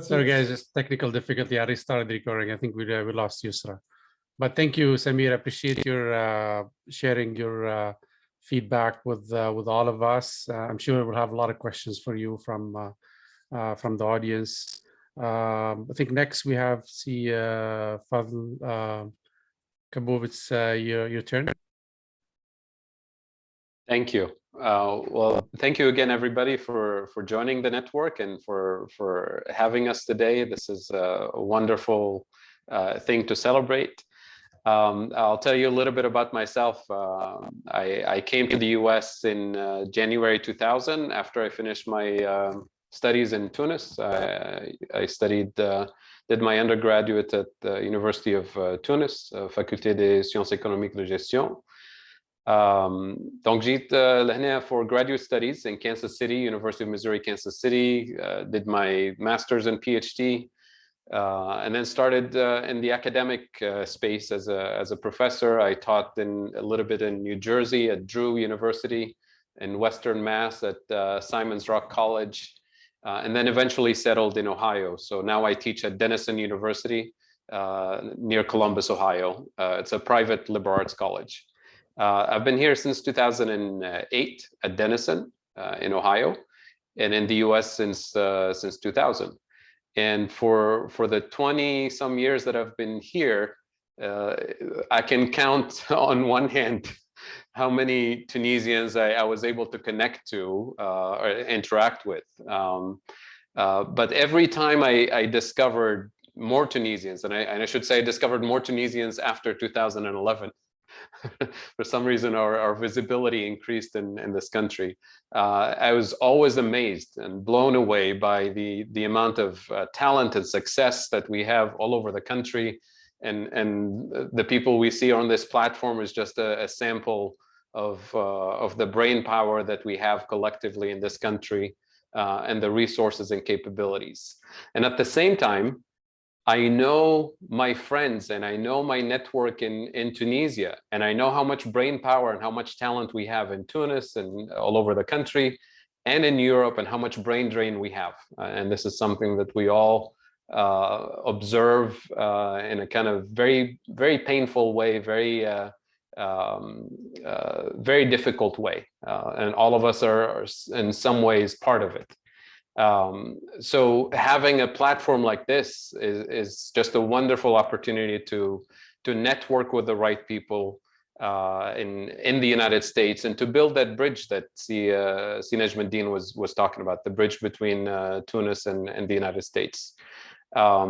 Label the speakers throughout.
Speaker 1: Sorry guys, just technical difficulty. I restarted the recording. I think we lost Yusra. But thank you, Samir. I appreciate your sharing your feedback with all of us. I'm sure we'll have a lot of questions for you from the audience. I think next we have Fadl Kaboub. It's your turn.
Speaker 2: Thank you. Well, thank you again, everybody, for joining the network and for having us today. This is a wonderful thing to celebrate. I'll tell you a little bit about myself. I came to the US in January 2000 after I finished my studies in Tunis. I studied, did my undergraduate at the University of Tunis, Faculté des Sciences Économiques de Gestion. Donc جيت لهنا for graduate studies in Kansas City, University of Missouri, Kansas City, did my master's and PhD, and then started in the academic space as a professor. I taught a little bit in New Jersey at Drew University, in Western Mass at Simon's Rock College, and then eventually settled in Ohio. So now I teach at Denison University near Columbus, Ohio. It's a private liberal arts college. I've been here since 2008 at Denison in Ohio, and in the US since 2000. And for the 20 some years that I've been here, I can count on one hand how many Tunisians I was able to connect to or interact with. But every time I discovered more Tunisians, and I should say I discovered more Tunisians after 2011. For some reason, our visibility increased in this country. I was always amazed and blown away by the amount of talent and success that we have all over the country. And the people we see on this platform is just a sample of the brain power that we have collectively in this country, and the resources and capabilities. And at the same time, I know my friends and I know my network in Tunisia, and I know how much brain power and how much talent we have in Tunis and all over the country and in Europe, and how much brain drain we have. And this is something that we all observe in a kind of very, very painful way, very difficult way. And all of us are in some ways part of it. So having a platform like this is just a wonderful opportunity to network with the right people in the United States, and to build that bridge that Najmuddin was talking about, the bridge between Tunis and the United States. I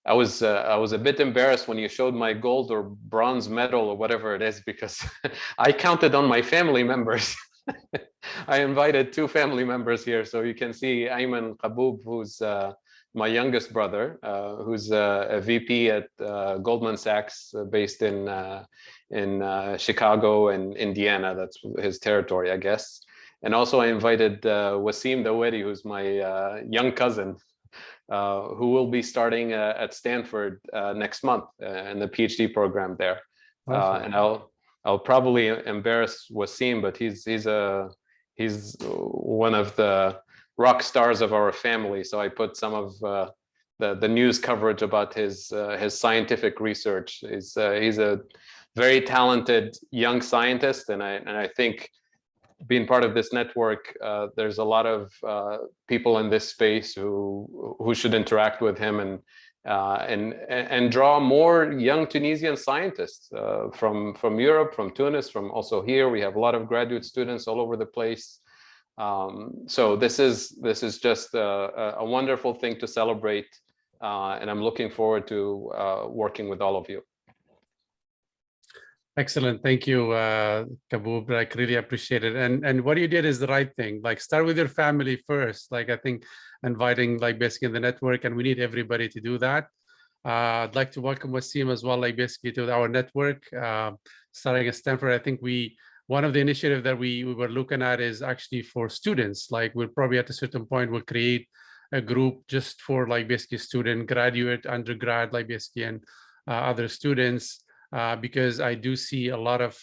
Speaker 2: was a bit embarrassed when you showed my gold or bronze medal or whatever it is, because I counted on my family members. I invited 2 family members here, so you can see Ayman Kaboub, who's my youngest brother, who's a VP at Goldman Sachs, based in Chicago and Indiana. That's his territory, I guess. And also I invited Wasim Daweri, who's my young cousin, who will be starting at Stanford next month in the PhD program there. Awesome. And I'll probably embarrass Wasim, but he's one of the rock stars of our family. So I put some of the news coverage about his scientific research. He's a very talented young scientist, and I think being part of this network, there's a lot of people in this space who should interact with him and draw more young Tunisian scientists from Europe, from Tunis, from also here. We have a lot of graduate students all over the place. So this is just a wonderful thing to celebrate, and I'm looking forward to working with all of you.
Speaker 1: Excellent. Thank you, Kaboub. I really appreciate it. And what you did is the right thing. Like, start with your family first. Like, I think inviting, like, basically the network, and we need everybody to do that. I'd like to welcome Wasim as well, like, basically to our network. Starting at Stanford, I think one of the initiatives that we were looking at is actually for students. Like, we'll probably at a certain point, we'll create a group just for, like, basically student, graduate, undergrad, like, basically, and other students. Because I do see a lot of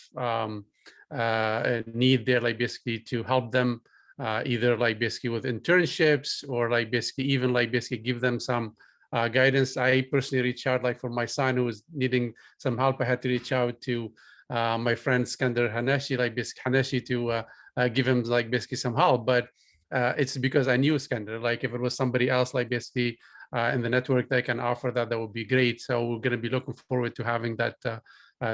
Speaker 1: need there, like basically to help them either like basically with internships or like basically even like basically give them some guidance. I personally reach out, like for my son who was needing some help, I had to reach out to my friend Skander Haneshi, like basically Haneshi, to give him like basically some help. But it's because I knew Skander. Like if it was somebody else, like basically in the network that can offer that, that would be great. So we're going to be looking forward to having that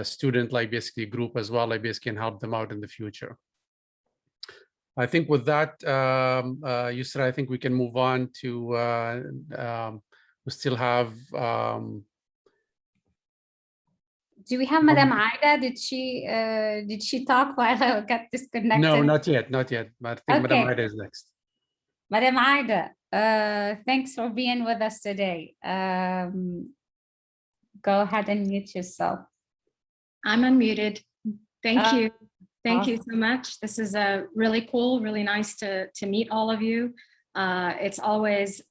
Speaker 1: student like basically group as well, like basically can help them out in the future. I think with that, Yusra, I think we can move on to, we still have.
Speaker 3: Do we have Madam Aida? Did she talk while I got disconnected?
Speaker 1: No, not yet, not yet. But I think
Speaker 3: Okay.
Speaker 1: Madam Aida is next.
Speaker 3: Madam Aida, thanks for being with us today. Go ahead and mute yourself.
Speaker 4: I'm unmuted. Thank you. Thank
Speaker 3: awesome.
Speaker 4: you so much. This is really cool, really nice to meet all of you. It's always,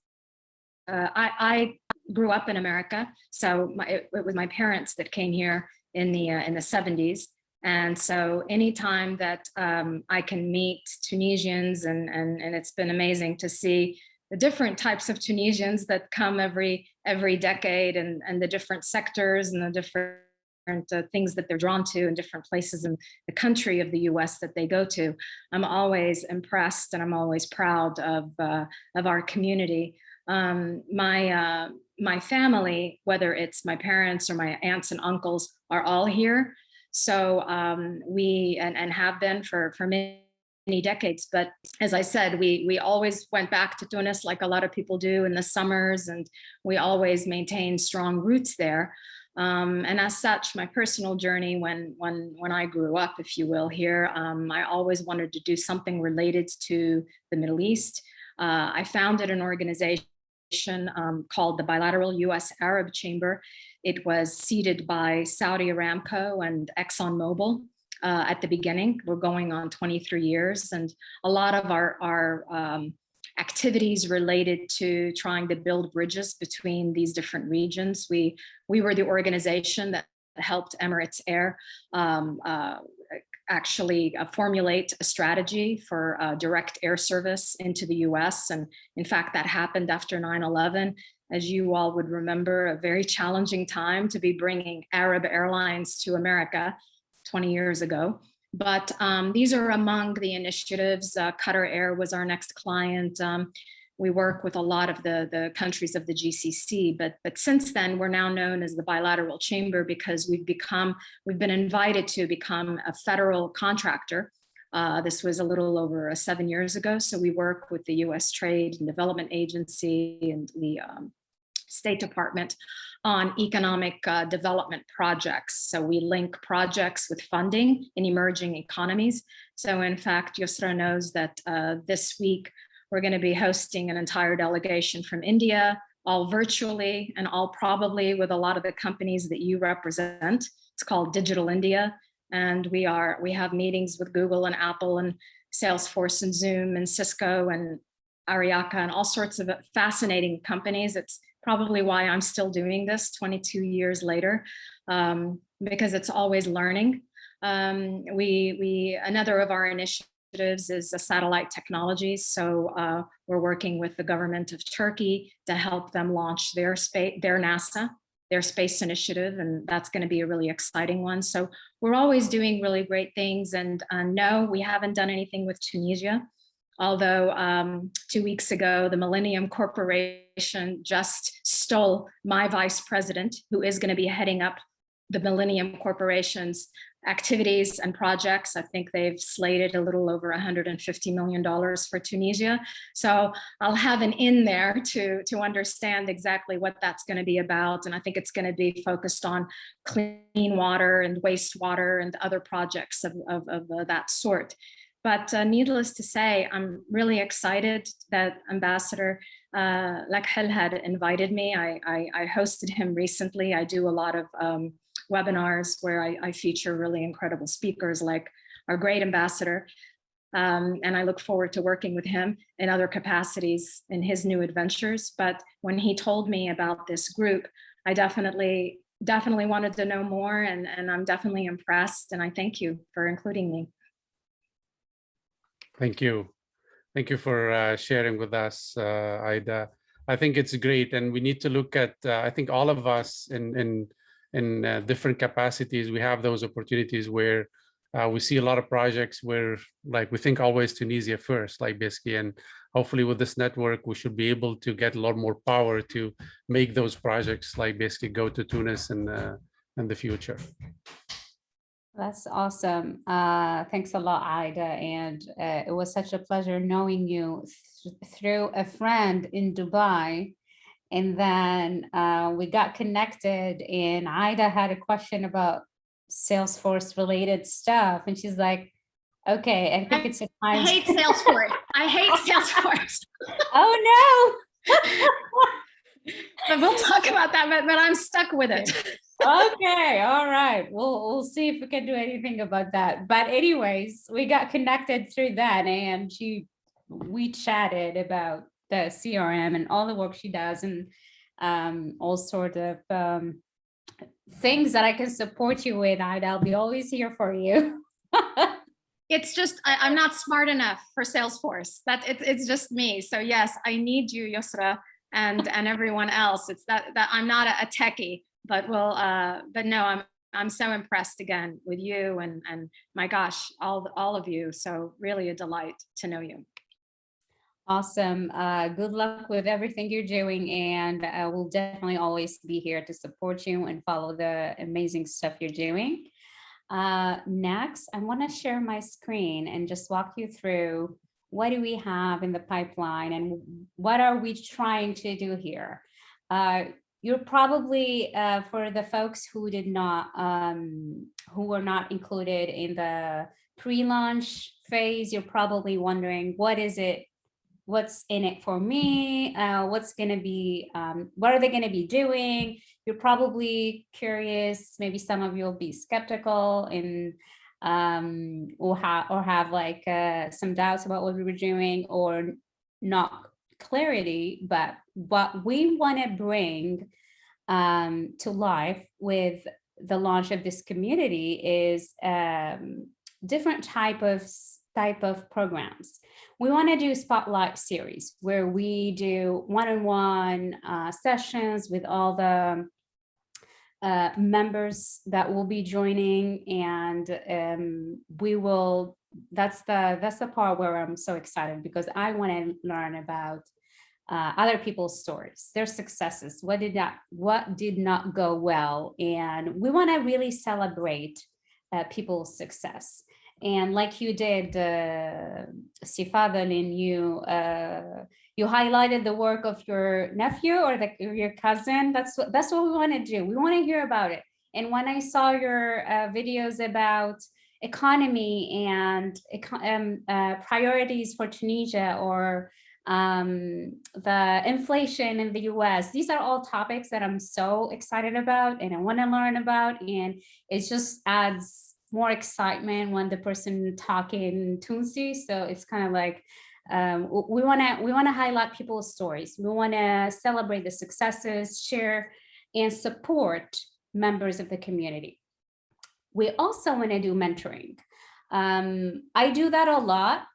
Speaker 4: I grew up in America, so it was my parents that came here in the 70s. And so anytime that I can meet Tunisians, and it's been amazing to see the different types of Tunisians that come every decade, and the different sectors and the different things that they're drawn to in different places in the country of the US that they go to. I'm always impressed, and I'm always proud of our community. My family, whether it's my parents or my aunts and uncles, are all here. So we have been for many decades. But as I said, we always went back to Tunis like a lot of people do in the summers, and we always maintained strong roots there. And as such, my personal journey when I grew up, if you will, here, I always wanted to do something related to the Middle East. I founded an organization called the Bilateral US Arab Chamber. It was seeded by Saudi Aramco and ExxonMobil at the beginning. We're going on 23 years, and a lot of our activities related to trying to build bridges between these different regions. We were the organization that helped Emirates Air actually formulate a strategy for direct air service into the US. And in fact, that happened after 9/11. As you all would remember, a very challenging time to be bringing Arab airlines to America 20 years ago. But these are among the initiatives. Qatar Air was our next client. We work with a lot of the countries of the GCC, but since then we're now known as the Bilateral Chamber because we've been invited to become a federal contractor. This was a little over 7 years ago. So we work with the U.S. Trade and Development Agency and the State Department on economic development projects. So we link projects with funding in emerging economies. So in fact, Yusra knows that this week we're going to be hosting an entire delegation from India, all virtually and all probably with a lot of the companies that you represent. It's called Digital India. And we have meetings with Google and Apple and Salesforce and Zoom and Cisco and Ariaka and all sorts of fascinating companies. It's probably why I'm still doing this 22 years later, because it's always learning. Another of our initiatives is satellite technologies. So we're working with the government of Turkey to help them launch their NASA, their space initiative, and that's going to be a really exciting one. So we're always doing really great things. And no, we haven't done anything with Tunisia. Although 2 weeks ago, the Millennium Corporation just stole my vice president, who is going to be heading up the Millennium Corporation's activities and projects. I think they've slated a little over $150 million for Tunisia. So I'll have an in there to understand exactly what that's going to be about. And I think it's going to be focused on clean water and wastewater and other projects of that sort. But needless to say, I'm really excited that Ambassador Lakhel had invited me. I hosted him recently. I do a lot of webinars where I feature really incredible speakers like our great ambassador. And I look forward to working with him in other capacities in his new adventures. But when he told me about this group, I definitely definitely wanted to know more, and I'm definitely impressed, and I thank you for including me.
Speaker 1: Thank you. Thank you for sharing with us, Aida. I think it's great, and we need to look at. I think all of us in different capacities, we have those opportunities where we see a lot of projects where, like, we think always Tunisia first, like basically, and hopefully with this network, we should be able to get a lot more power to make those projects, like basically, go to Tunis in the future.
Speaker 3: That's awesome. Thanks a lot, Aida. And it was such a pleasure knowing you through a friend in Dubai. And then we got connected, and Aida had a question about Salesforce related stuff. And she's like, okay, I think it's a
Speaker 4: I
Speaker 3: time.
Speaker 4: hate Salesforce. I hate Salesforce.
Speaker 3: Oh, no.
Speaker 4: But we'll talk about that, but I'm stuck with it.
Speaker 3: Okay, all right. We'll see if we can do anything about that. But anyways, we got connected through that, and we chatted about the CRM and all the work she does, and all sort of things that I can support you with. I'll be always here for you.
Speaker 4: It's just I'm not smart enough for Salesforce. It's just me. So yes, I need you, Yusra, and everyone else. It's that I'm not a techie, but no, I'm so impressed again with you and my gosh, all of you. So really a delight to know you.
Speaker 3: Awesome. Good luck with everything you're doing, and we'll definitely always be here to support you and follow the amazing stuff you're doing. Next, I want to share my screen and just walk you through what do we have in the pipeline and what are we trying to do here. You're probably, for the folks who were not included in the pre-launch phase, you're probably wondering, what is it? What's in it for me? What's going to be, what are they going to be doing? You're probably curious. Maybe some of you will be skeptical and or have like some doubts about what we were doing or not clarity. But what we want to bring to life with the launch of this community is different type of programs. We want to do spotlight series where we do one-on-one sessions with all the members that will be joining, and we will. That's the part where I'm so excited because I want to learn about other people's stories, their successes, what did not go well, and we want to really celebrate people's success. And like you did, Sifadel, you highlighted the work of your nephew or your cousin. That's what we want to do. We want to hear about it. And when I saw your videos about economy and priorities for Tunisia or the inflation in the US, these are all topics that I'm so excited about and I want to learn about. And it just adds more excitement when the person talking Tunsi. So it's kind of like we want to highlight people's stories. We want to celebrate the successes, share and support members of the community. We also want to do mentoring. I do that a lot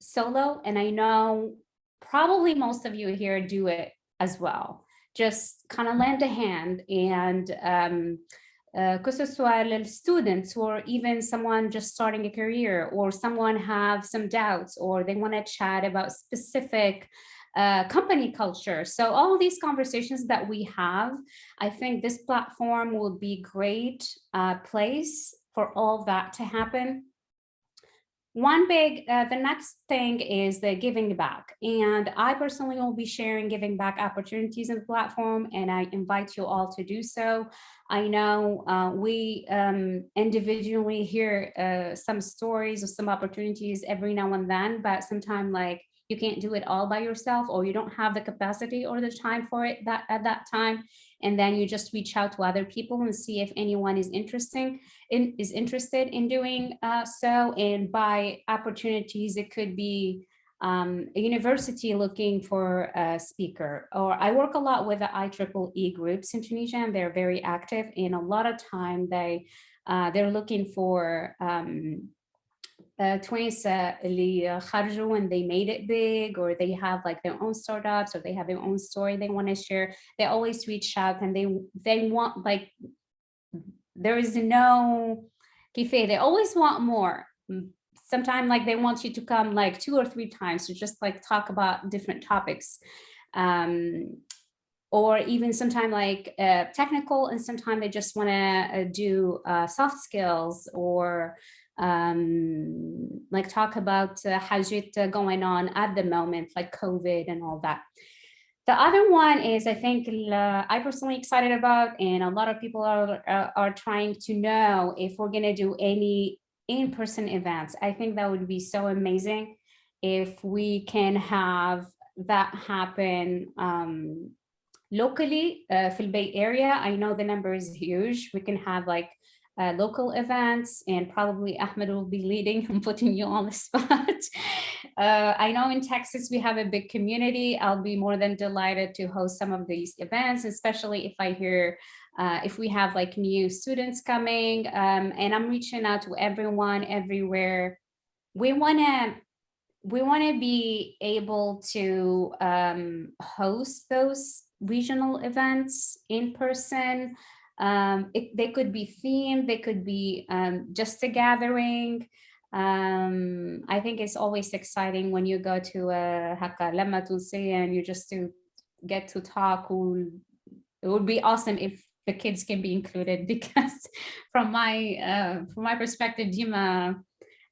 Speaker 3: solo, and I know probably most of you here do it as well. Just kind of lend a hand and que ce soit students or even someone just starting a career or someone have some doubts or they want to chat about specific company culture. So all these conversations that we have, I think this platform will be a great place for all that to happen. The next thing is the giving back. And I personally will be sharing giving back opportunities in the platform, and I invite you all to do so. I know we individually hear some stories of some opportunities every now and then, but sometimes like you can't do it all by yourself, or you don't have the capacity or the time for it at that time. And then you just reach out to other people and see if anyone is interested in doing so. And by opportunities, it could be a university looking for a speaker, or I work a lot with the IEEE groups in Tunisia, and they're very active, and a lot of time they're looking for 20 اللي خرجوا and they made it big, or they have like their own startups, or they have their own story they want to share. They always reach out, and they want, like, there is no kife, they always want more. Sometimes like they want you to come like 2 or 3 times to just like talk about different topics, or even sometimes like technical, and sometimes they just want to do soft skills, or like talk about حاجات going on at the moment, like COVID and all that. The other one is, I think I personally excited about, and a lot of people are trying to know if we're going to do any in-person events. I think that would be so amazing if we can have that happen locally في Bay Area. I know the number is huge. We can have like local events, and probably Ahmed will be leading. I'm putting you on the spot. I know in Texas we have a big community. I'll be more than delighted to host some of these events, especially if I hear if we have like new students coming, and I'm reaching out to everyone everywhere. We want to be able to host those regional events in person. They could be themed, they could be just a gathering. I think it's always exciting when you go to a haka lama tunsi and you just to get to talk. It would be awesome if the kids can be included, because from my perspective, Dima,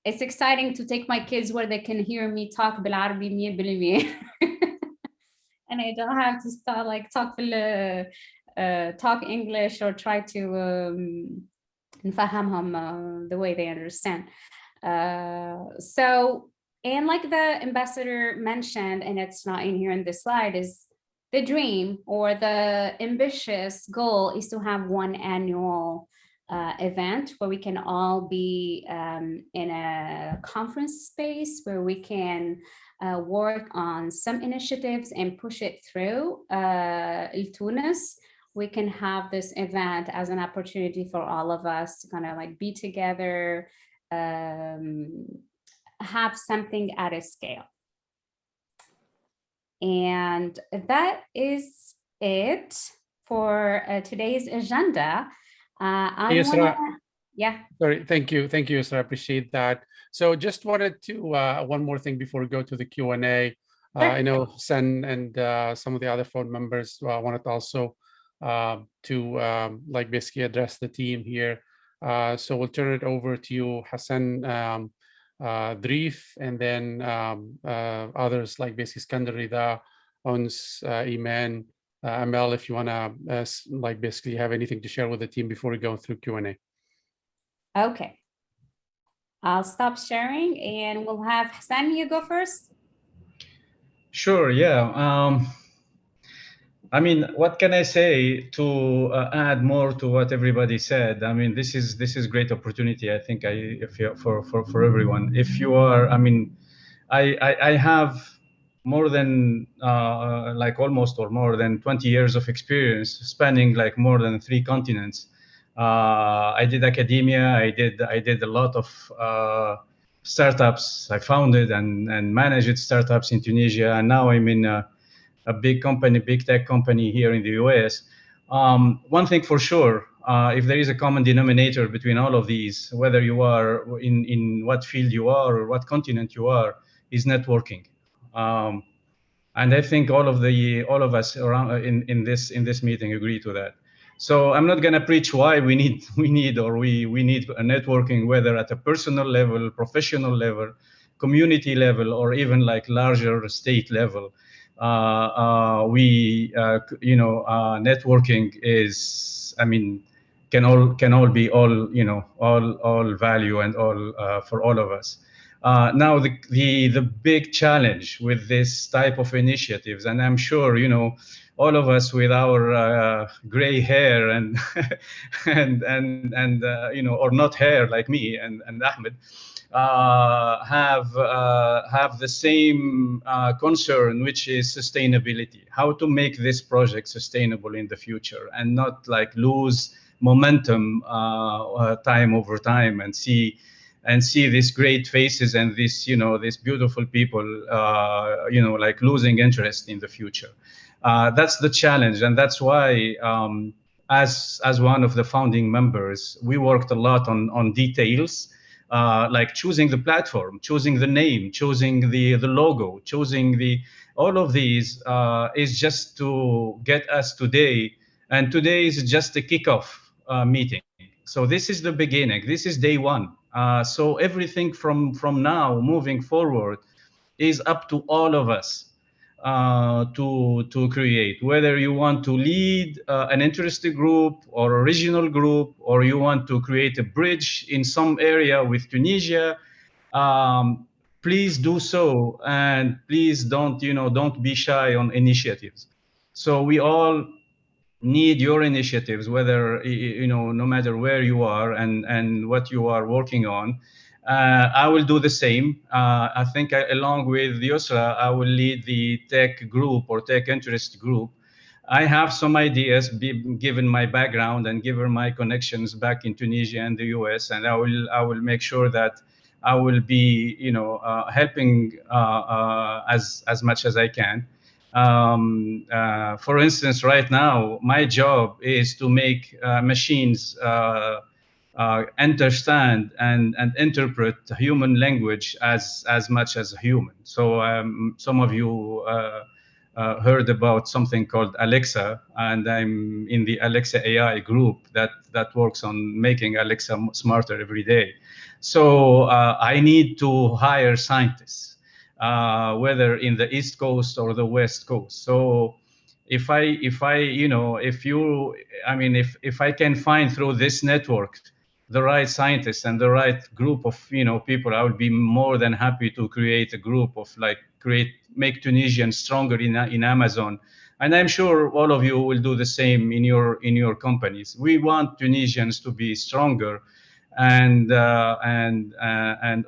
Speaker 3: it's exciting to take my kids where they can hear me talk بالعربي 100%. And I don't have to start like talk English or try to نفهمهم the way they understand. So, and like the ambassador mentioned, and it's not in here in this slide, is the dream or the ambitious goal is to have one annual event where we can all be in a conference space where we can work on some initiatives and push it through Tunis. We can have this event as an opportunity for all of us to kind of like be together, have something at a scale. And that is it for today's agenda. Yeah.
Speaker 1: Sorry, thank you, Yusra. I appreciate that. So just wanted to one more thing before we go to the Q&A. I know Sen and some of the other phone members wanted also to like basically address the team here. So we'll turn it over to you, Hassan, Drif, and then others like basically Skander Rida, Ons, Iman, Amel, if you want to like basically have anything to share with the team before we go through Q&A.
Speaker 3: Okay. I'll stop sharing and we'll have Hassan, you go first.
Speaker 5: Sure, yeah. I mean, what can I say to add more to what everybody said? I mean, this is great opportunity. I think for everyone. If you are, I mean, I have more than like almost or more than 20 years of experience spanning like more than 3 continents. I did academia. I did a lot of startups. I founded and managed startups in Tunisia, and now I'm in a big company, big tech company here in the US. One thing for sure, if there is a common denominator between all of these, whether you are in what field you are or what continent you are, is networking. And I think all of us around in this meeting agree to that. So I'm not going to preach why we need a networking, whether at a personal level, professional level, community level, or even like larger state level. Networking is, I mean, can all be all value and all for all of us. Now the big challenge with this type of initiatives, and I'm sure all of us with our gray hair and or not hair like me and Ahmed, have the same concern, which is sustainability. How to make this project sustainable in the future and not like lose momentum time over time, and see these great faces and this, these beautiful people, like losing interest in the future. That's the challenge, and that's why, as one of the founding members, we worked a lot on details, like choosing the platform, choosing the name, choosing the logo, choosing all of these is just to get us today. And today is just a kickoff meeting. So this is the beginning. This is day one. So everything from now moving forward is up to all of us to create. Whether you want to lead an interested group or a regional group, or you want to create a bridge in some area with Tunisia, please do so, and please don't be shy on initiatives. So we all need your initiatives, whether no matter where you are and what you are working on. I will do the same. I think along with Yusra, I will lead the tech group or tech interest group. I have some ideas, given my background and given my connections back in Tunisia and the US, and I will make sure that I will be helping as much as I can. For instance, right now, my job is to make machines understand and interpret human language as much as a human. So some of you heard about something called Alexa, and I'm in the Alexa AI group that works on making Alexa smarter every day. So I need to hire scientists, whether in the East Coast or the West Coast. So if I can find through this network the right scientists and the right group of people, I would be more than happy to create a group of make Tunisians stronger in Amazon. And I'm sure all of you will do the same in your companies. We want Tunisians to be stronger, and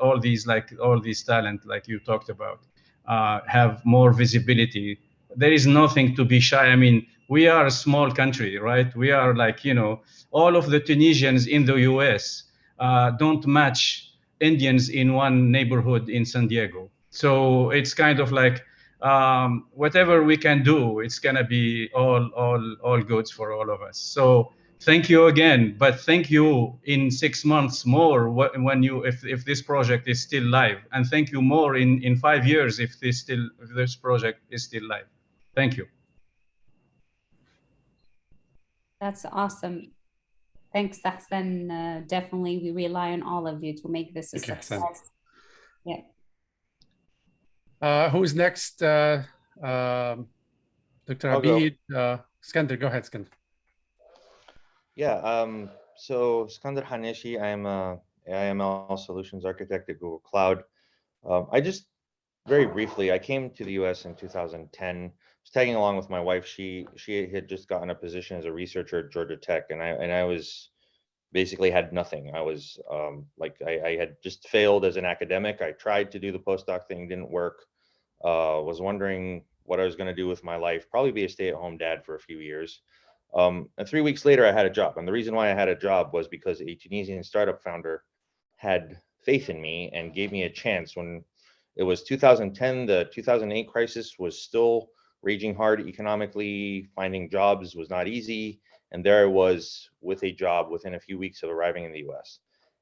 Speaker 5: all these talent, like you talked about, have more visibility. There is nothing to be shy. I mean, we are a small country, right? We are all of the Tunisians in the US don't match Indians in one neighborhood in San Diego. So it's kind of like whatever we can do, it's gonna be all goods for all of us. So thank you again, but thank you in 6 months more if this project is still live, and thank you more in 5 years if this project is still live. Thank you.
Speaker 3: That's awesome. Thanks, Hassan. Definitely, we rely on all of you to make this a success. Yeah.
Speaker 1: Who's next? Dr. Abid, Skander, go ahead, Skander.
Speaker 6: Yeah, so Skander Haneshi, I am a AIML solutions architect at Google Cloud. I just, very briefly, I came to the US in 2010, was tagging along with my wife. She had just gotten a position as a researcher at Georgia Tech, and I was basically had nothing. I was I had just failed as an academic. I tried to do the postdoc thing, didn't work. Was wondering what I was going to do with my life, probably be a stay-at-home dad for a few years. And 3 weeks later, I had a job. And the reason why I had a job was because a Tunisian startup founder had faith in me and gave me a chance. When it was 2010, the 2008 crisis was still raging hard economically. Finding jobs was not easy. And there I was with a job within a few weeks of arriving in the US.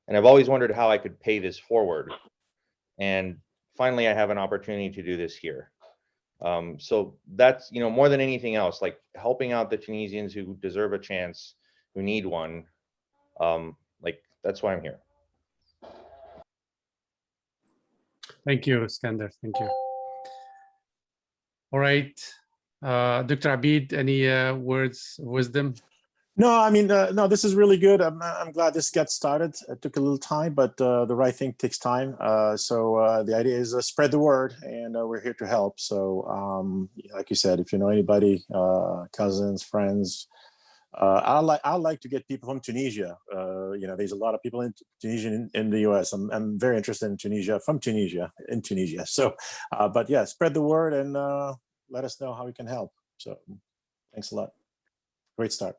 Speaker 6: And I've always wondered how I could pay this forward. And finally, I have an opportunity to do this here. So that's, more than anything else, like helping out the Tunisians who deserve a chance, who need one. That's why I'm here.
Speaker 1: Thank you, Skander. Thank you. All right. Dr. Abid, any words of wisdom?
Speaker 7: No, I mean, no, this is really good. I'm glad this gets started. It took a little time, but the right thing takes time. So the idea is spread the word, and we're here to help. So like you said, if you know anybody, cousins, friends, I like to get people from Tunisia. There's a lot of people in Tunisia in the US. I'm very interested in Tunisia, from Tunisia, in Tunisia. So, but yeah, spread the word and let us know how we can help. So thanks a lot. Great start.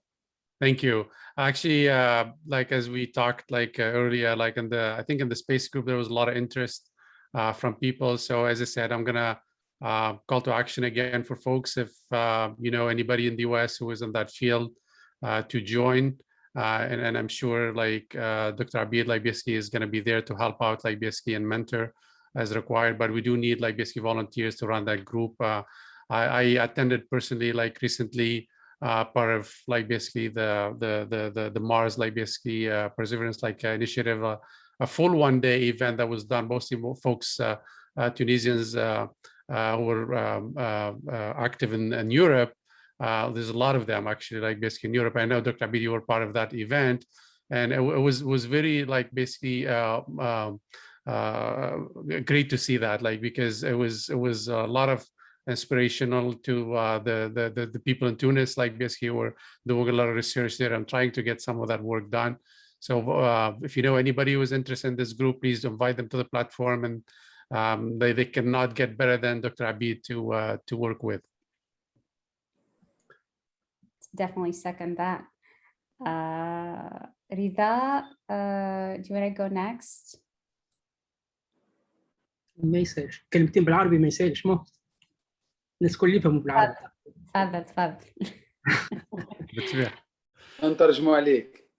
Speaker 1: Thank you. Actually, like as we talked earlier, like I think in the space group, there was a lot of interest from people. So as I said, I'm gonna call to action again for folks if anybody in the US who is in that field to join. And I'm sure Dr. Abid basically is gonna be there to help out basically and mentor as required. But we do need basically volunteers to run that group. I attended personally recently part of basically the Mars basically Perseverance initiative, a full one-day event that was done mostly folks Tunisians who were active in Europe. There's a lot of them actually basically in Europe. I know Dr. Abid, you were part of that event, and it was very basically great to see that because it was a lot of inspirational to the people in Tunis, basically were doing a lot of research there and trying to get some of that work done. So if you know anybody who is interested in this group, please invite them to the platform, and they cannot get better than Dr. Abid to work with.
Speaker 3: Definitely second that. Rida, do you want to go next?
Speaker 8: ما يسالش كلمتين بالعربي ما يسالش مو الناس الكل يفهموا بالعربي.
Speaker 3: تفضل.
Speaker 9: نترجموا عليك.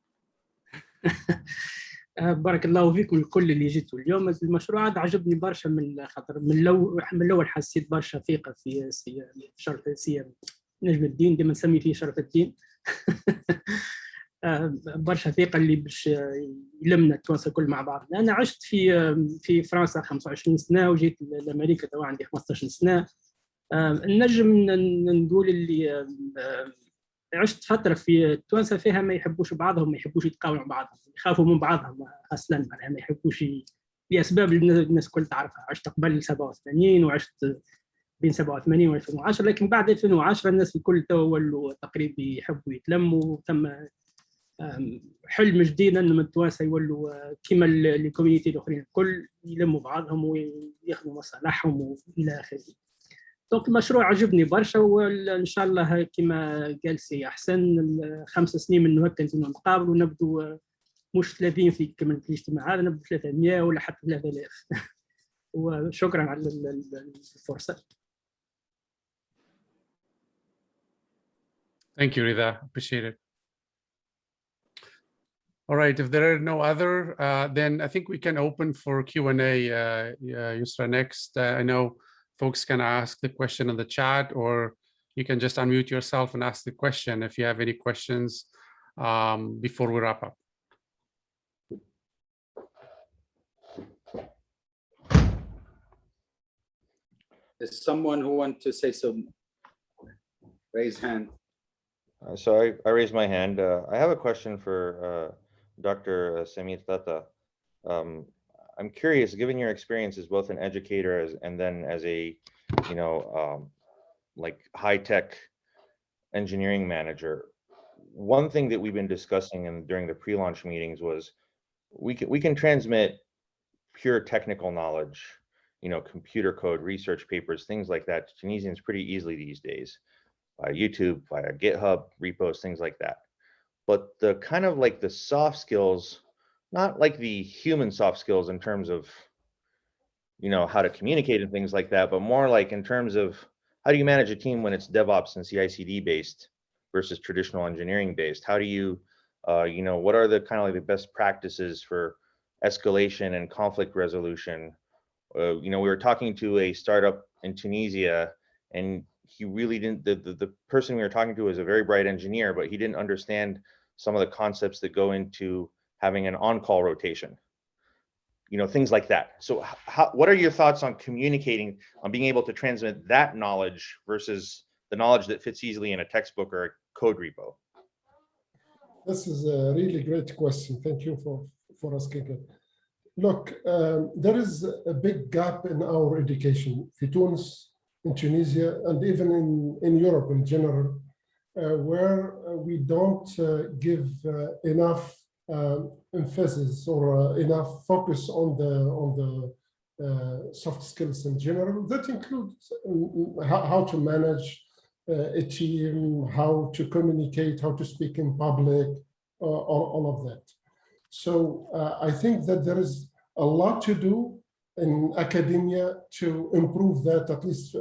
Speaker 8: بارك الله فيكم الكل اللي جيتوا اليوم. المشروع هذا عجبني برشا من خاطر من الاول حسيت برشا ثقه في شرف نجم الدين، ديما نسمي فيه شرف الدين. برشا ثقه اللي باش يلمنا التوانسه الكل مع بعض. انا عشت في فرنسا 25 سنه وجيت لامريكا توا عندي 15 سنه. نجم نقول اللي عشت فتره في التوانسه فيها ما يحبوش بعضهم، ما يحبوش يتقاوموا بعضهم، يخافوا من بعضهم اصلا، معناها ما يحبوش لاسباب الناس الكل تعرفها. عشت قبل 87 وعشت بين 87 و 2010، لكن بعد 2010 الناس الكل توا ولوا تقريبا يحبوا يتلموا. ثم حلم جديد انه التوانسه يولوا كيما الكوميونيتي الاخرين الكل يلموا بعضهم وياخذوا مصالحهم والى اخره. دونك المشروع عجبني برشا، وان شاء الله كما قال سي احسن 5 سنين من هكا نزيدو نتقابلوا ونبدو مش 30 في كما الاجتماع هذا، نبدو 300 ولا حتى 3000. وشكرا على الفرصه.
Speaker 1: Thank you, Rida. Appreciate it. All right, if there are no other, then I think we can open for Q&A. Yusra, next. I know folks can ask the question in the chat, or you can just unmute yourself and ask the question if you have any questions before we wrap up.
Speaker 9: Is someone who wants to say some? Raise hand.
Speaker 6: So I raised my hand. I have a question for Dr. Samit Tata. I'm curious, given your experience as both an educator and then as a, high-tech engineering manager, one thing that we've been discussing during the pre-launch meetings was we can transmit pure technical knowledge, computer code, research papers, things like that to Tunisians pretty easily these days, by YouTube, via GitHub, repos, things like that. But the kind of the soft skills, not like the human soft skills in terms of, how to communicate and things like that, but more like in terms of how do you manage a team when it's DevOps and CI/CD based versus traditional engineering based? How do you, what are the kind of the best practices for escalation and conflict resolution? We were talking to a startup in Tunisia, and he really didn't, the person we were talking to was a very bright engineer, but he didn't understand some of the concepts that go into having an on-call rotation, things like that. So what are your thoughts on communicating, on being able to transmit that knowledge versus the knowledge that fits easily in a textbook or a code repo?
Speaker 10: This is a really great question. Thank you for asking it. Look, there is a big gap in our education, in Tunis, in Tunisia, and even in Europe in general. where we don't give enough emphasis or enough focus on the soft skills in general. That includes how to manage a team, how to communicate, how to speak in public, all of that. So I think that there is a lot to do in academia to improve that, at least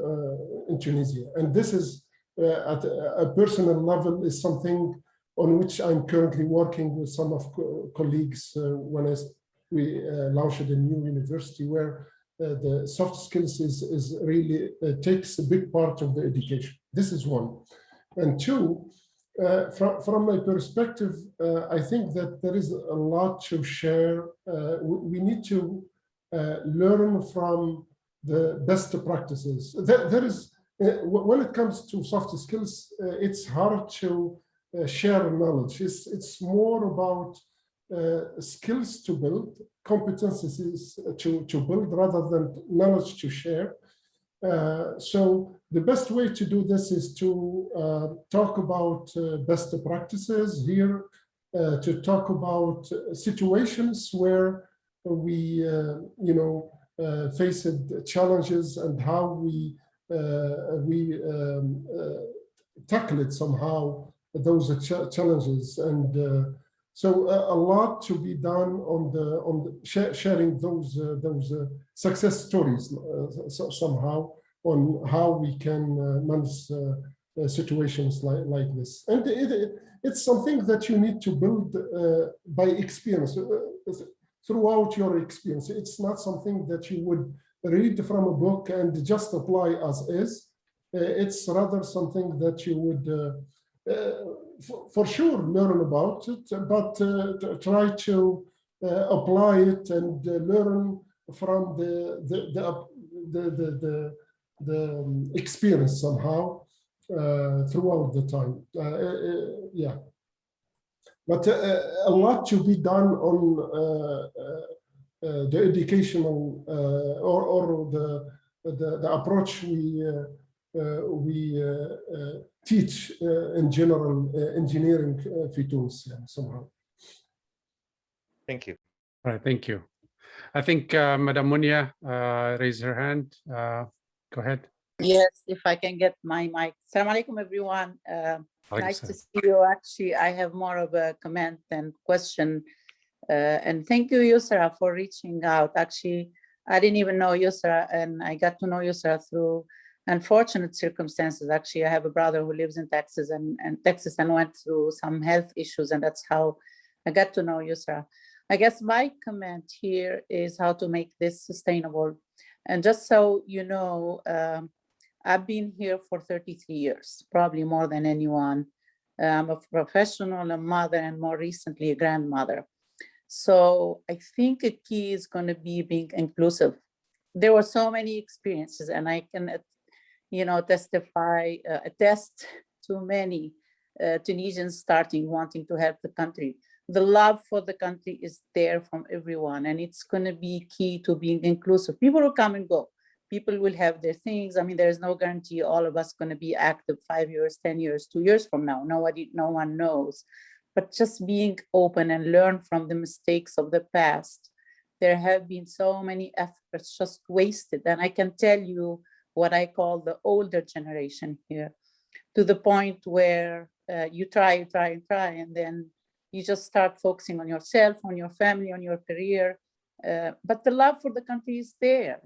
Speaker 10: in Tunisia. And this is at a personal level is something on which I'm currently working with some of colleagues when we launched a new university where the soft skills is really takes a big part of the education. This is one. And two, from my perspective, I think that there is a lot to share. We need to learn from the best practices. There is, when it comes to soft skills, it's hard to share knowledge. It's more about skills to build, competencies to build rather than knowledge to share. So the best way to do this is to talk about best practices here, to talk about situations where we, faced challenges and how we tackle it somehow, those challenges. And so a lot to be done on the sharing those success stories somehow on how we can manage situations like this. And it's something that you need to build by experience, throughout your experience. It's not something that you would read from a book and just apply as is. It's rather something that you would for sure learn about it, but try to apply it and learn from the experience somehow throughout the time. Yeah, but a lot to be done on the educational or the approach we teach in general engineering tools somehow.
Speaker 6: Thank you.
Speaker 1: All right, thank you. I think Madam Munia raised her hand. Go ahead.
Speaker 11: Yes, if I can get my mic. Assalamu alaikum, everyone. Nice to see you. Actually, I have more of a comment than question. And thank you, Yusra, for reaching out. Actually, I didn't even know Yusra, and I got to know Yusra through unfortunate circumstances. Actually, I have a brother who lives in Texas and went through some health issues, and that's how I got to know Yusra. I guess my comment here is how to make this sustainable. And just so you know, I've been here for 33 years, probably more than anyone. I'm a professional, a mother, and more recently a grandmother. So I think a key is going to be being inclusive. There were so many experiences, and I can, attest to many Tunisians wanting to help the country. The love for the country is there from everyone, and it's going to be key to being inclusive. People will come and go. People will have their things. I mean, there's no guarantee all of us going to be active 5 years, 10 years, 2 years from now. No one knows. But just being open and learn from the mistakes of the past. There have been so many efforts just wasted. And I can tell you what I call the older generation here, to the point where you try, and then you just start focusing on yourself, on your family, on your career. But the love for the country is there,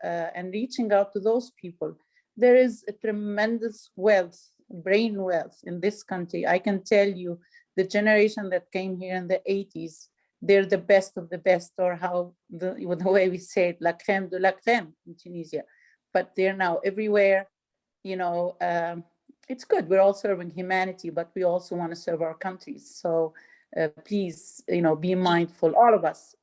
Speaker 11: and reaching out to those people. There is a tremendous wealth, brain wealth in this country. I can tell you the generation that came here in the 80s, they're the best of the best, or how the way we say it, la crème de la crème in Tunisia. But they're now everywhere, it's good. We're all serving humanity, but we also want to serve our countries. So please, be mindful, all of us,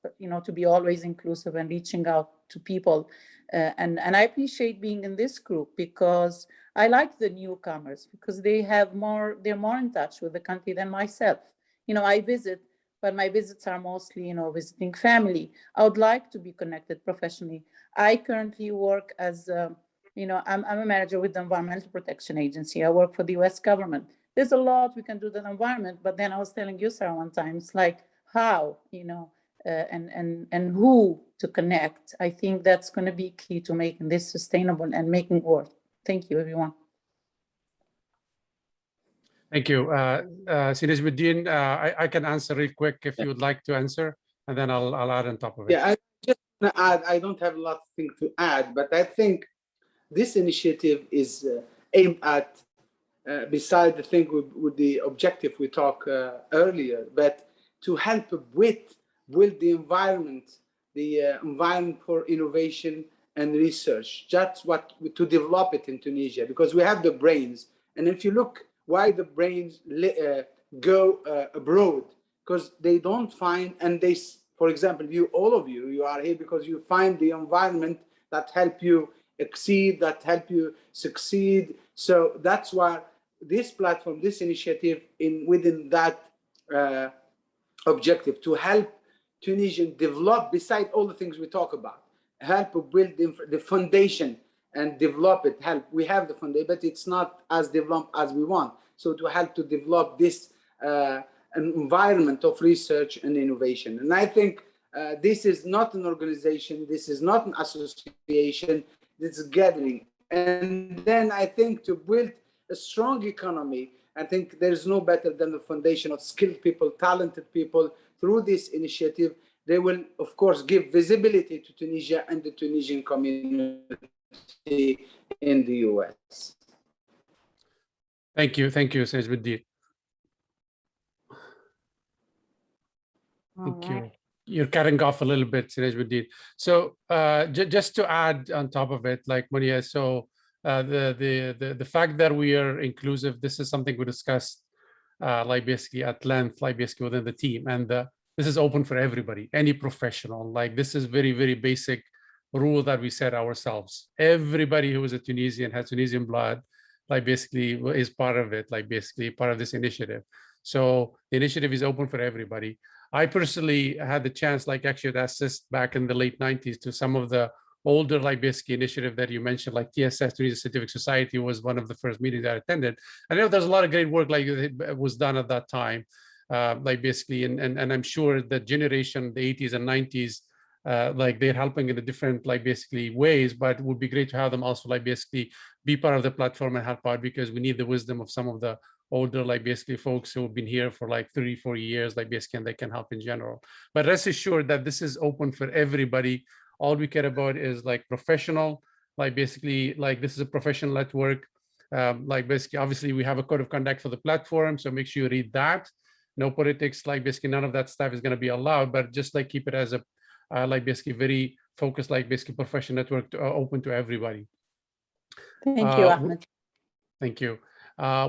Speaker 11: to be always inclusive and reaching out to people. And I appreciate being in this group because I like the newcomers because they're more in touch with the country than myself. I visit, but my visits are mostly, visiting family. I would like to be connected professionally. I currently work as, I'm a manager with the Environmental Protection Agency. I work for the US government. there's a lot we can do in the environment. But then I was telling you, Sarah, one time, it's like how, you know, and who to connect. I think that's going to be key to making this sustainable and making it work. Thank you, everyone.
Speaker 1: Thank you. Sinajmuddin, I can answer real quick if you would like to answer, and then I'll add on top of it.
Speaker 12: Yeah, I just want to add, I don't have a lot of things to add, but I think this initiative is aimed at, beside the thing with the objective we talked earlier, but to help with build the environment for innovation and research. That's what, to develop it in Tunisia, because we have the brains. And if you look why the brains go abroad, because they don't find, and they, for example, all of you are here because you find the environment that help you exceed, that help you succeed. So that's why this platform, this initiative within that objective, to help Tunisian develop, beside all the things we talk about, help build the foundation and develop it, help. We have the foundation, but it's not as developed as we want. So to help to develop this environment of research and innovation. And I think this is not an organization, this is not an association, this is a gathering. And then I think to build a strong economy, I think there's no better than the foundation of skilled people, talented people. Through this initiative, they will, of course, give visibility to Tunisia and the Tunisian community in the US.
Speaker 1: Thank you, Sinajmuddin. Thank you. You're cutting off a little bit, Sinajmuddin. So just to add on top of it, like Monia, so the fact that we are inclusive, this is something we discussed like basically at length, like basically within the team, and this is open for everybody, any professional. Like this is very, very basic rule that we set ourselves. Everybody who is a Tunisian, has Tunisian blood, like basically is part of it, like basically part of this initiative. So the initiative is open for everybody. I personally had the chance, like actually to assist back in the late 90s to some of the older, like basically initiative that you mentioned, like TSS, Tunisia Scientific Society, was one of the first meetings I attended. I know there's a lot of great work like it was done at that time, like basically, and I'm sure that generation, the 80s and 90s, like they're helping in the different, like basically ways, but it would be great to have them also like basically be part of the platform and help out, because we need the wisdom of some of the older, like basically folks who have been here for like 3-4 years, like basically, and they can help in general. But rest assured that this is open for everybody. All we care about is like professional, like basically, like this is a professional network. Like basically, obviously we have a code of conduct for the platform, so make sure you read that. No politics, like basically none of that stuff is going to be allowed, but just like keep it as a like basically very focused, like basically professional network to, open to everybody.
Speaker 11: Thank you, Ahmed.
Speaker 1: Thank you.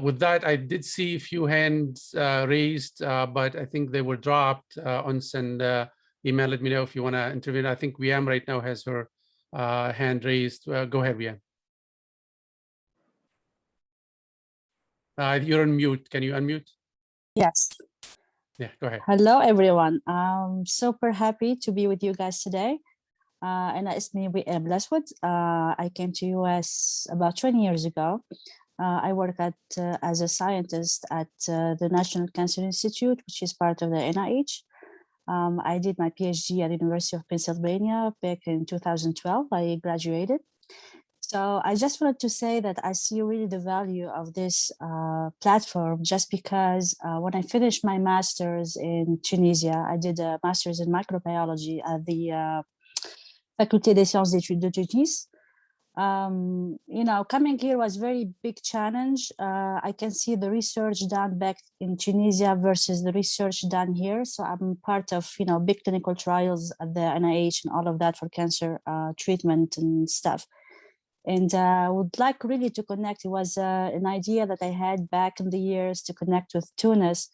Speaker 1: With that, I did see a few hands raised, but I think they were dropped. Send email, let me know if you want to intervene. I think Wiam right now has her hand raised. Go ahead, Wiam. You're on mute. Can you unmute?
Speaker 13: Yes.
Speaker 1: Yeah, go ahead.
Speaker 13: Hello, everyone. I'm super happy to be with you guys today. And it's me, Wiam Laswood. I came to US about 20 years ago. I work as a scientist at the National Cancer Institute, which is part of the NIH. I did my PhD at the University of Pennsylvania back in 2012. I graduated. So I just wanted to say that I see really the value of this platform, just because when I finished my master's in Tunisia, I did a master's in microbiology at the Faculté des Sciences d'Études de Tunis. You know, coming here was very big challenge. I can see the research done back in Tunisia versus the research done here. So I'm part of, you know, big clinical trials at the NIH and all of that for cancer treatment and stuff. And would like really to connect. It was an idea that I had back in the years to connect with Tunis,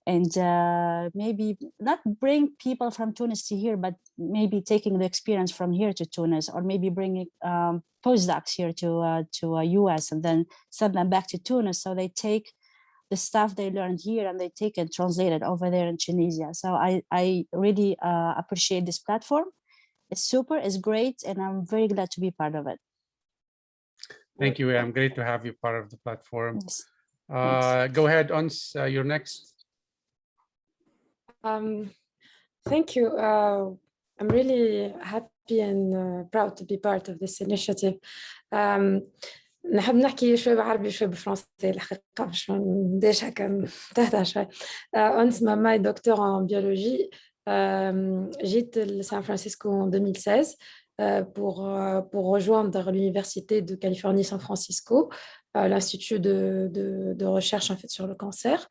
Speaker 13: and maybe not bring people from Tunis to here, but maybe taking the experience from here to Tunis, or maybe bringing postdocs here to US and then send them back to Tunis, so they take the stuff they learned here and they take and translate it over there in Tunisia. So I really appreciate this platform. It's super, it's great, and I'm very glad to be part of it.
Speaker 1: Thank you. I'm great to have you part of the platform.
Speaker 13: Yes.
Speaker 1: Go ahead, Ons, you're next.
Speaker 14: Thank you. I'm really happy and proud to be part of this initiative. نحب نحكي شوي بالعربي شوي بالفرنسي الحقيقة باش ما نديش هكا تهدى شوي. أنس ماماي دكتور en biologie. J'étais à San Francisco en 2016 pour rejoindre l'université de Californie-San Francisco, l'institut de recherche en fait sur le cancer.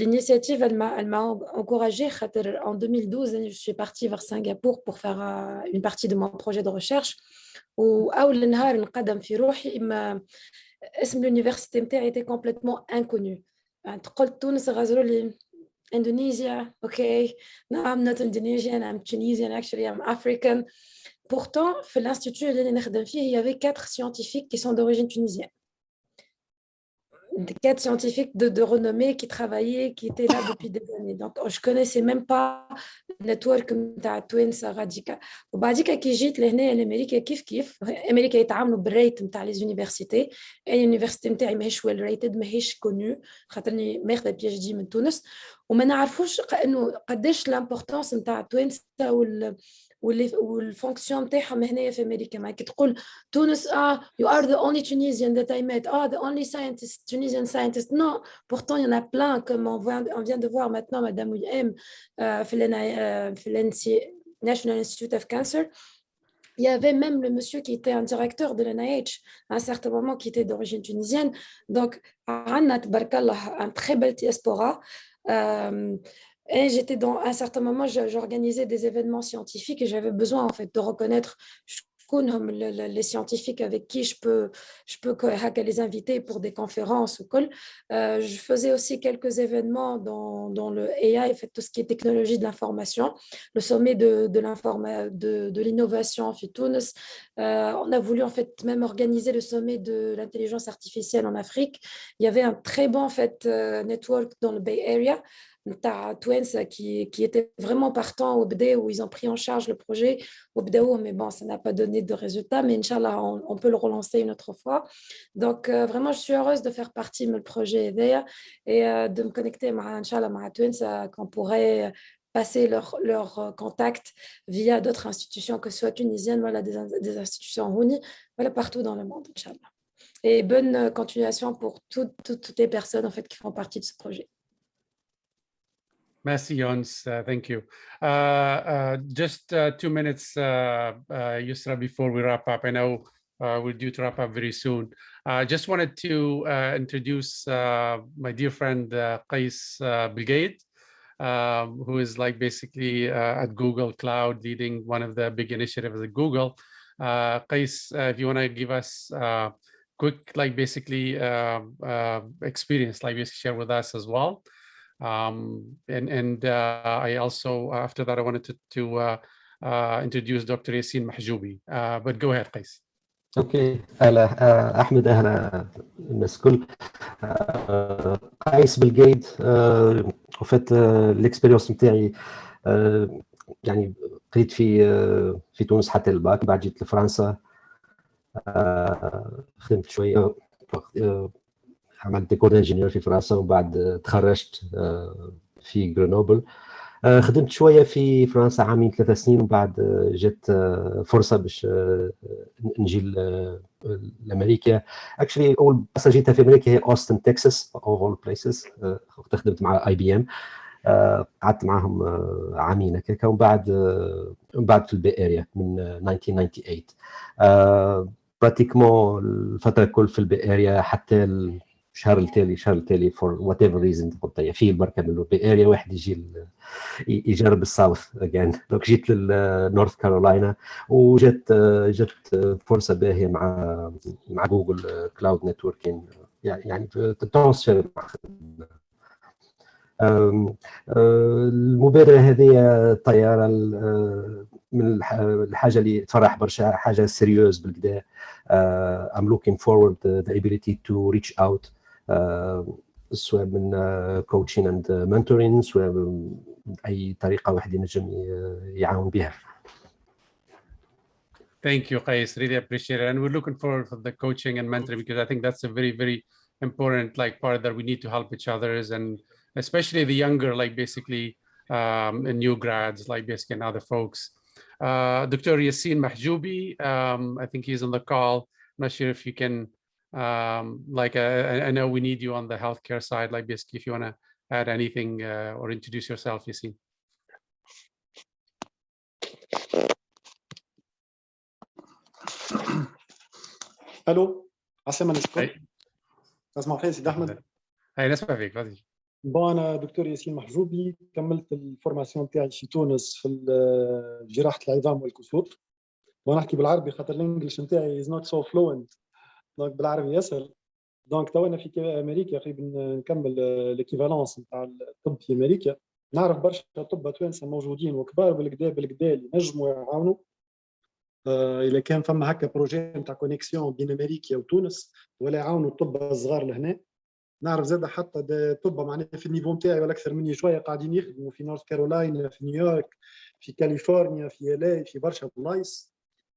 Speaker 14: L'initiative elle m'a encouragée. En 2012 je suis partie vers Singapour pour faire une partie de mon projet de recherche. وأول نهار نقدم في روحي إما اسم اليونيفرسيتي متاعي était complètement inconnu. قلت تونس غزروا لي Indonesia, okay, no, I'm not Indonesian, I'm Tunisian, actually, I'm African. Pourtant, في l'institut il y avait 4 scientifiques qui sont d'origine tunisienne. 4 scientifiques de renommée qui travaillaient, qui étaient là depuis des années. Donc, je ne connaissais même pas le network de Twins Radica. وبعد كي جيت لهنا لأمريكا كيف أمريكا يتعاملوا بالريت نتاع les universités. اليونيفرسيتي نتاعي ماهيش ويل ريتد ماهيش كونيو خاطرني ماخذه بي اتش دي من تونس وما نعرفوش انه قداش الامبورطونس نتاع توينس والفونكسيون نتاعهم هنا في امريكا. ما كي تقول تونس you are the only Tunisian that I met, the only scientist, Tunisian scientist. Non, pourtant il y en a plein, comme on vient de voir maintenant Madame William في l'NC National Institute of Cancer. Il y avait même le monsieur qui était un directeur de l'NIH à un certain moment qui était d'origine tunisienne. Donc, un très bel diaspora. Et j'étais dans un certain moment, j'organisais des événements scientifiques et j'avais besoin en fait de reconnaître les scientifiques avec qui je peux les inviter pour des conférences ou quoi. Je faisais aussi quelques événements dans le AI, fait tout ce qui est technologie de l'information, le sommet de l'innovation en Tunis. On a voulu en fait même organiser le sommet de l'intelligence artificielle en Afrique. Il y avait un très bon en fait network dans le Bay Area. Twins qui était vraiment partant au BD où ils ont pris en charge le projet au BD, mais bon ça n'a pas donné de résultats, mais Inch'Allah on peut le relancer une autre fois. Donc vraiment je suis heureuse de faire partie de le projet et de me connecter Inch'Allah à Twins qu'on pourrait passer leur contact via d'autres institutions que ce soit tunisiennes, voilà, des institutions Houni, voilà, partout dans le monde Inch'Allah. Et bonne continuation pour toutes les personnes en fait qui font partie de ce projet.
Speaker 1: Merci, Jons. Thank you. Just 2 minutes, Yusra, before we wrap up. I know we're due to wrap up very soon. I just wanted to introduce my dear friend Qais Bilgate, who is like basically at Google Cloud, leading one of the big initiatives at Google. Qais, if you want to give us quick, like basically experience, like basically share with us as well. I also after that I wanted to introduce Dr. Yassine Mahjoubi, but go ahead Qais.
Speaker 15: اوكي اهلا احمد اهلا الناس الكل. قيس بالجيد وفات الاكسبيريونس نتاعي يعني قريت في تونس حتى الباك، بعد جيت لفرنسا خدمت شويه عملت ديكور انجينير في فرنسا ومن بعد تخرجت في غرينوبل. خدمت شويه في فرنسا عامين 3 سنين ومن بعد جت فرصه باش نجي لامريكا. اكشلي اول بلاصه جيتها في امريكا هي اوستن تكساس اوف اول بليسز. خدمت مع IBM قعدت معاهم عامين هكاكا ومن بعد في البي اريا من 1998. براتيكمون الفتره الكل في البي اريا حتى الشهر التالي فور وات ايفر ريزن تقطيع في بركه من البي اريا واحد يجي يجرب الساوث اجين. دونك جيت للنورث كارولاينا وجت فرصه باهيه مع جوجل كلاود نتوركينج يعني ترانسفير. المبادره هذه طياره من الحاجه اللي تفرح برشا، حاجه سيريوز بالكدا. I'm looking forward the ability to reach out سواء من coaching and mentoring سواء اي طريقه واحد ينجم يعاون بها.
Speaker 1: Thank you, Qais. Really appreciate it. And we're looking forward for the coaching and mentoring, because I think that's a very, very important like part that we need to help each others, and especially the younger, like basically and new grads, like basically and other folks. Dr. Yassin Mahjoubi, I think he's on the call. I'm not sure if you can, I know we need you on the healthcare side, like basically if you want to add anything or introduce yourself, Yassin.
Speaker 16: الو عسلامة الكل. تسمع فيا سيدي احمد؟
Speaker 1: هاي نسمع فيك فادي.
Speaker 16: بون انا دكتور ياسين محجوبي، كملت الفورماسيون تاعي في تونس في جراحة العظام والكسور، وانا نحكي بالعربي خاطر الانجليش نتاعي از نوت سو فلوينت، دونك بالعربي يسهل. دونك تونا في امريكا قريب نكمل ليكيفالونس نتاع الطب في امريكا. نعرف برشا طب توانسه موجودين وكبار بالكدا اللي نجموا يعاونوا. إذا كان فما هكا بروجي نتاع كونيكسيون بين أمريكا وتونس ولا يعاونوا الطب الصغار لهنا. نعرف زاد حتى طب معناها في النيفو نتاعي ولا أكثر مني شوية قاعدين يخدموا في نورث كارولاينا، في نيويورك، في كاليفورنيا، في LA، في برشا بلايص.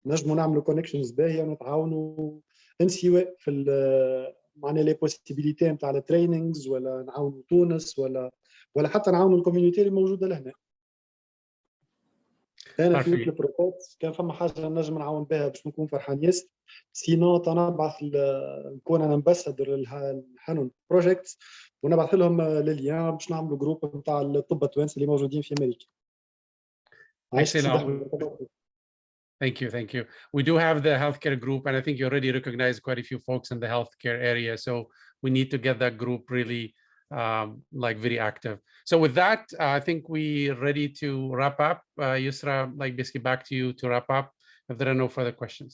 Speaker 16: نجموا نعملوا كونيكشنز باهية ونتعاونوا سواء في معناها لي بوسيبيليتي نتاع التريننجز، ولا نعاونوا تونس، ولا حتى نعاونوا الكوميونيتي اللي موجودة لهنا. انا في البروبوت كان فما حاجه نجم نعاون بها باش نكون فرحان ياسر. سينو تنبعث نكون انا امباسادور الحانون بروجيكت، ونبعث لهم لليان باش نعملوا جروب نتاع الطب التوانسه اللي موجودين في امريكا.
Speaker 1: Thank you. We do have the healthcare group, and I think you already recognize quite a few folks in the healthcare area. So we need to get that group really like very active. So with that, I think we're ready to wrap up. Yusra, like basically back to you to wrap up if there are no further questions.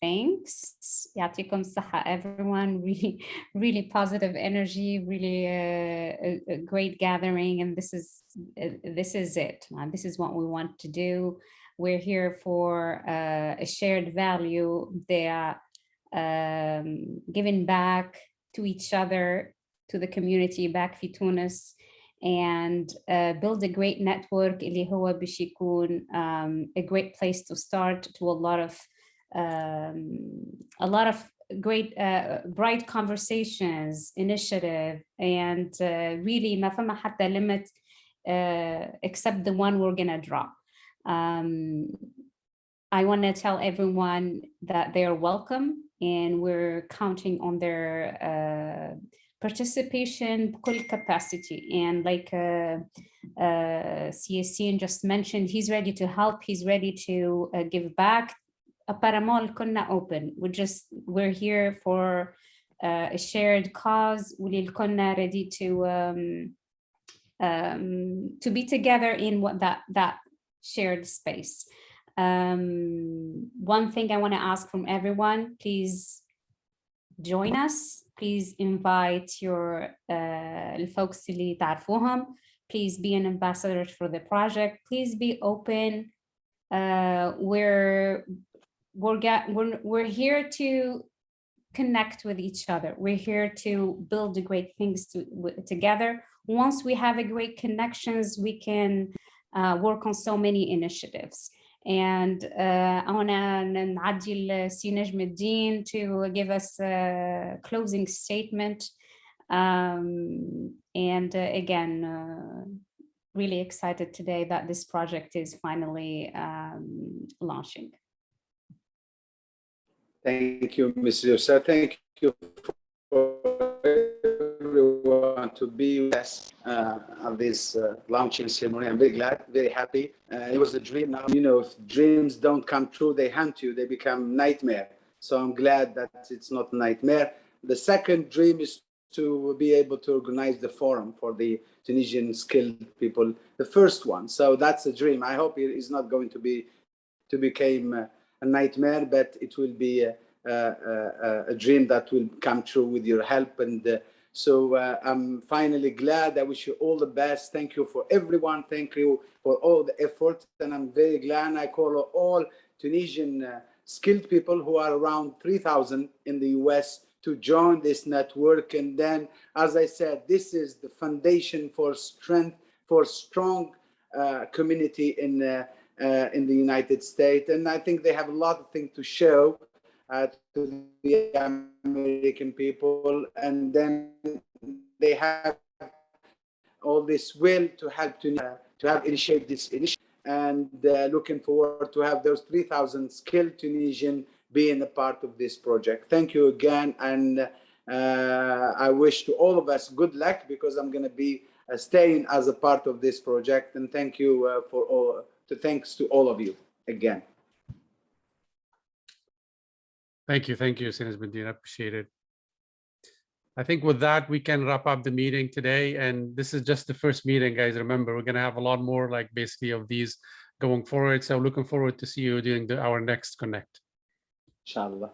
Speaker 3: Thanks. يعطيكم الصحة everyone. Really positive energy, really a great gathering, and this is it. This is what we want to do. We're here for a shared value. They are giving back to each other, to the community back في تونس, and build a great network اللي هو باش يكون a great place to start to a lot of great bright conversations, initiative, and really ما فما حتى limit except the one we're gonna draw. I want to tell everyone that they are welcome, and we're counting on their participation بكل capacity. And like Yassin just mentioned, he's ready to help, he's ready to give back. Apparemment كنا open. We're here for a shared cause. واللي كنا ready to be together in what that shared space. One thing I want to ask from everyone, please join us. Please invite your الfolks اللي تعرفوهم. Please be an ambassador for the project. Please be open. We're here to connect with each other. We're here to build great things together. Once we have a great connections, we can work on so many initiatives. And I want to نعدي لسي نجم الدين to give us a closing statement. And again, really excited today that this project is finally launching.
Speaker 12: Thank you, Mrs. Yosa. Thank you for everyone to be with us on this launching ceremony. I'm very glad, very happy. It was a dream. Now, you know, if dreams don't come true, they hunt you, they become nightmare. So I'm glad that it's not a nightmare. The second dream is to be able to organize the forum for the Tunisian skilled people, the first one. So that's a dream. I hope it is not going to become a nightmare, but it will be a dream that will come true with your help. And so I'm finally glad. I wish you all the best. Thank you for everyone. Thank you for all the effort. And I'm very glad. I call all Tunisian skilled people who are around 3,000 in the US to join this network. And then, as I said, this is the foundation for strength for strong community in the United States. And I think they have a lot of things to show to the American people. And then they have all this will to help to have initiate this initiative. And looking forward to have those 3,000 skilled Tunisian being a part of this project. Thank you again. And I wish to all of us good luck, because I'm going to be staying as a part of this project. And thank you thanks to all of you again.
Speaker 1: Thank you, Sinas Bindin. I appreciate it. I think with that, we can wrap up the meeting today. And this is just the first meeting, guys. Remember, we're going to have a lot more like basically of these going forward. So looking forward to see you during our next Connect.
Speaker 12: Inshallah.